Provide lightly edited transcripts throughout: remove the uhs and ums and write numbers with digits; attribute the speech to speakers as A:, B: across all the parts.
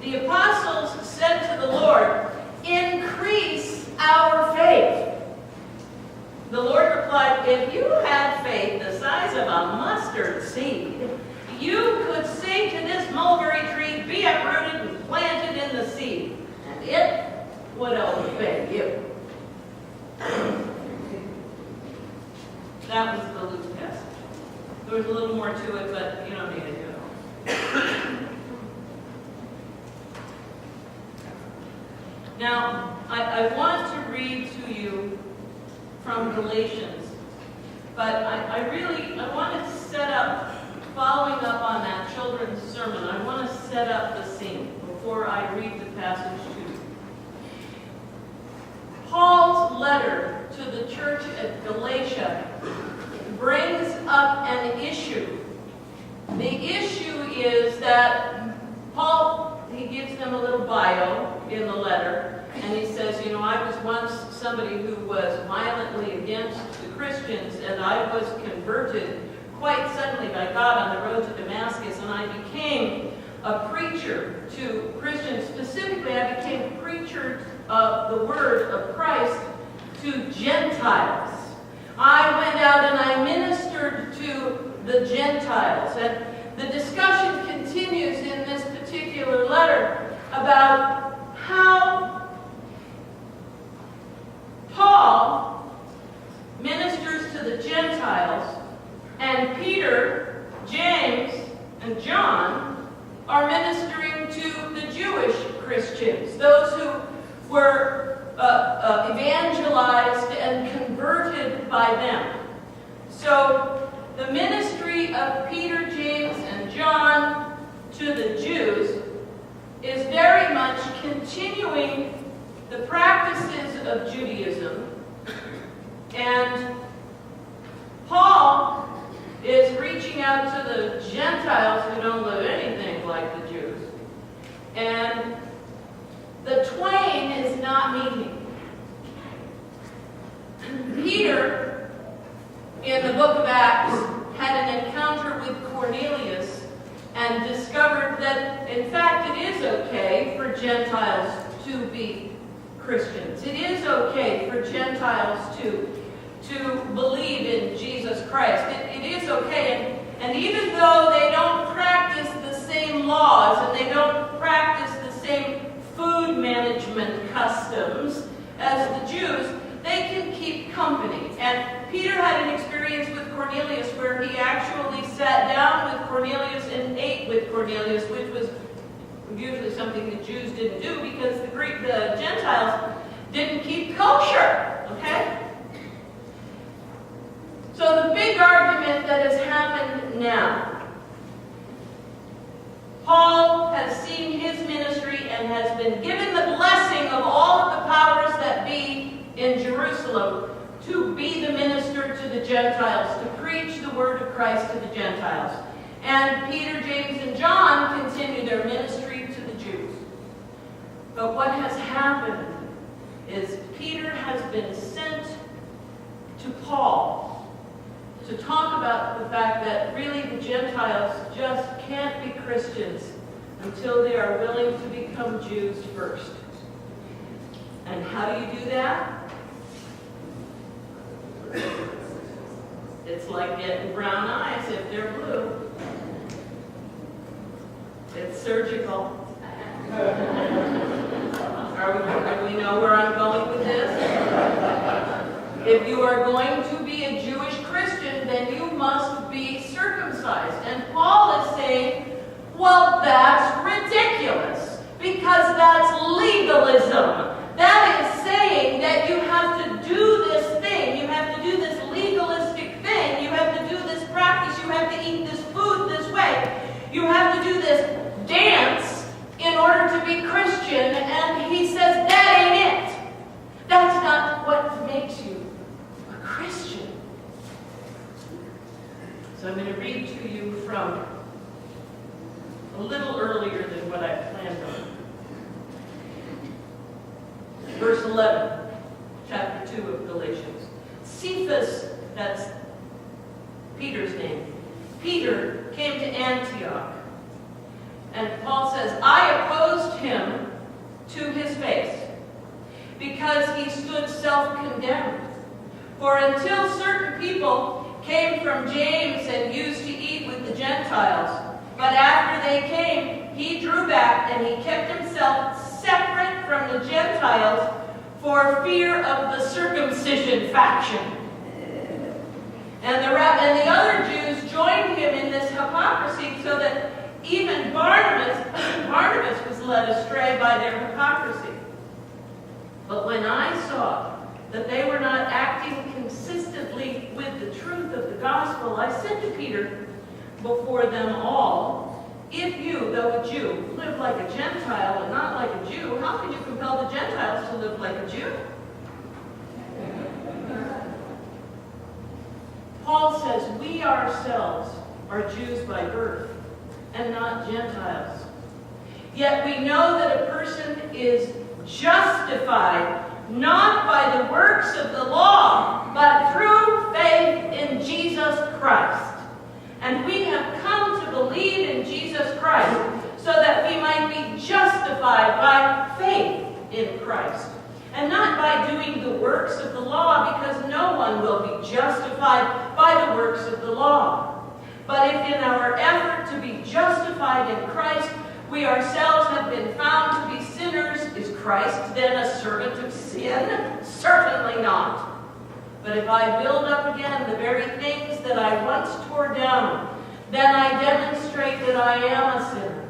A: the apostles said to the Lord, "Increase our faith." The Lord replied, "If you had faith the size of a mustard seed, you could say to this mulberry tree, 'Be uprooted and planted in the sea,' and it would obey you." That was the Luke passage. There was a little more to it, but you don't need it, Now, I want to read to you from Galatians, but I want to set up, following up on that children's sermon, I want to set up the scene before I read the passage to you. Paul's letter to the church at Galatia brings up an issue. The issue is that Paul, he gives them a little bio in the letter, and he says, I was once somebody who was violently against the Christians, and I was converted quite suddenly by God on the road to Damascus, and I became a preacher to Christians. Specifically, I became a preacher of the word of Christ to Gentiles. I went out and I ministered to the Gentiles. And the discussion continues in this particular letter about how Paul ministers to the Gentiles, and Peter, James, and John are ministering to the Jewish Christians, those who were evangelized and converted by them. So the ministry of Peter, James, and John to the Jews is very much continuing the practices of Judaism, and Paul is reaching out to the Gentiles who don't live anything like the Jews. And the twain is not meeting. Peter, in the book of Acts, had an encounter with Cornelius and discovered that, in fact, it is okay for Gentiles to be Christians. It is okay for Gentiles to believe in Jesus Christ. It is okay. And even though they don't practice the same laws and they don't practice the same food management customs as the Jews, they can keep company. And Peter had an experience with Cornelius where he actually sat down with Cornelius and ate with Cornelius, which was usually something the Jews didn't do because the Gentiles didn't keep kosher. Okay? So the big argument that has happened now, Paul has seen his ministry and has been given the blessing of all of the powers that be in Jerusalem to be the minister to the Gentiles, to preach the word of Christ to the Gentiles. And Peter, James, and John continue their ministry to the Jews. But what has happened is Peter has been sent to Paul to talk about the fact that really the Gentiles just can't be Christians until they are willing to become Jews first. And how do you do that? It's like getting brown eyes if they're blue. It's surgical. Do we know where I'm going with this? If you are going to be a Jewish Christian, then you must be circumcised. And Paul is saying, well, that's ridiculous, because that's legalism. That is saying that you have to do this thing, you have to do this legalistic thing, you have to do this practice, you have to eat this food this way, you have to do this dance in order to be Christian, and he says that ain't it. That's not what makes you a Christian. So I'm going to read to you from a little earlier than what I planned on. Verse 11, chapter 2 of Galatians. Cephas, that's Peter's name. Peter came to Antioch. And Paul says, I opposed him to his face, because he stood self-condemned. For until certain people came from James and used to eat with the Gentiles, but after they came, he drew back and he kept himself separate from the Gentiles for fear of the circumcision faction. And the other Jews joined him in this hypocrisy, so that even Barnabas was led astray by their hypocrisy. But when I saw that they were not acting consistently with the truth of the gospel, I said to Peter before them all, if you, though a Jew, live like a Gentile and not like a Jew, how can you compel the Gentiles to live like a Jew? Paul says we ourselves are Jews by birth and not Gentiles. Yet we know that a person is justified not by the works of the law, but through faith in Jesus Christ. And we have come to believe in Jesus Christ so that we might be justified by faith in Christ, and not by doing the works of the law, because no one will be justified by the works of the law. But if in our effort to be justified in Christ, we ourselves have been found to be sinners, is Christ then a servant of sin? Certainly not. But if I build up again the very things that I once tore down, then I demonstrate that I am a sinner.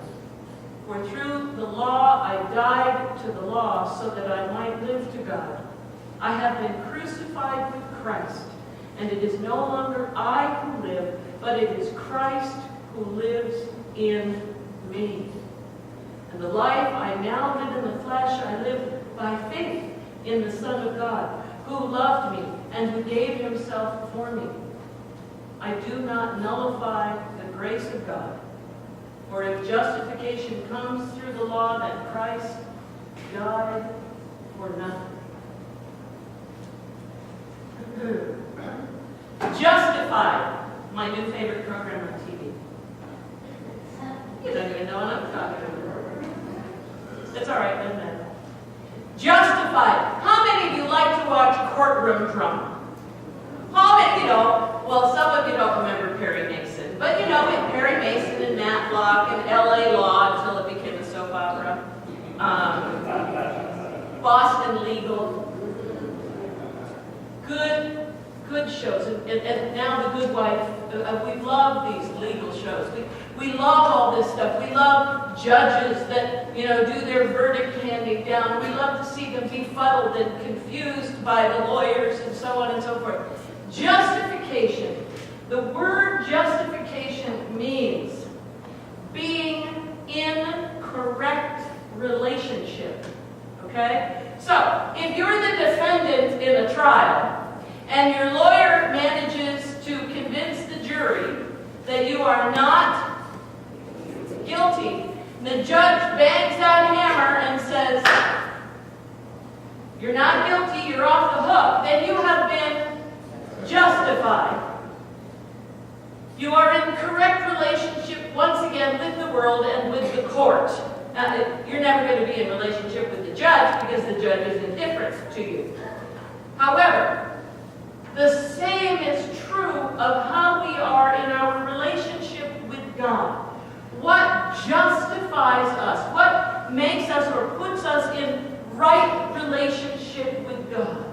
A: For through the law I died to the law so that I might live to God. I have been crucified with Christ, and it is no longer I who live, but it is Christ who lives in me. And the life I now live in the flesh, I live by faith in the Son of God, who loved me and who gave himself for me. I do not nullify the grace of God. For if justification comes through the law, then Christ died for nothing. Justified, my new favorite program on TV. You don't even know what I'm talking about. It's all right, doesn't matter. Justified. How many of you like to watch courtroom drama? How many, well, some of you don't remember Perry Mason, but with Perry Mason and Matlock and L.A. Law until it became a soap opera. Boston Legal. Good shows. And now The Good Wife. We love these legal shows. We love all this stuff. We love judges that, do their verdict handing down. We love to see them befuddled and confused by the lawyers and so on and so forth. Justification. The word justification means being in correct relationship. Okay? So, if you're the defendant in a trial, and your lawyer manages to convince the jury that you are not guilty, the judge bangs that hammer and says, you're not guilty, you're off the hook, then you have been justified. You are in correct relationship once again with the world and with the court. You're never going to be in relationship with the judge because the judge is indifferent to you. However, the same is true of how we are in our relationship with God. What justifies us? What makes us or puts us in right relationship with God?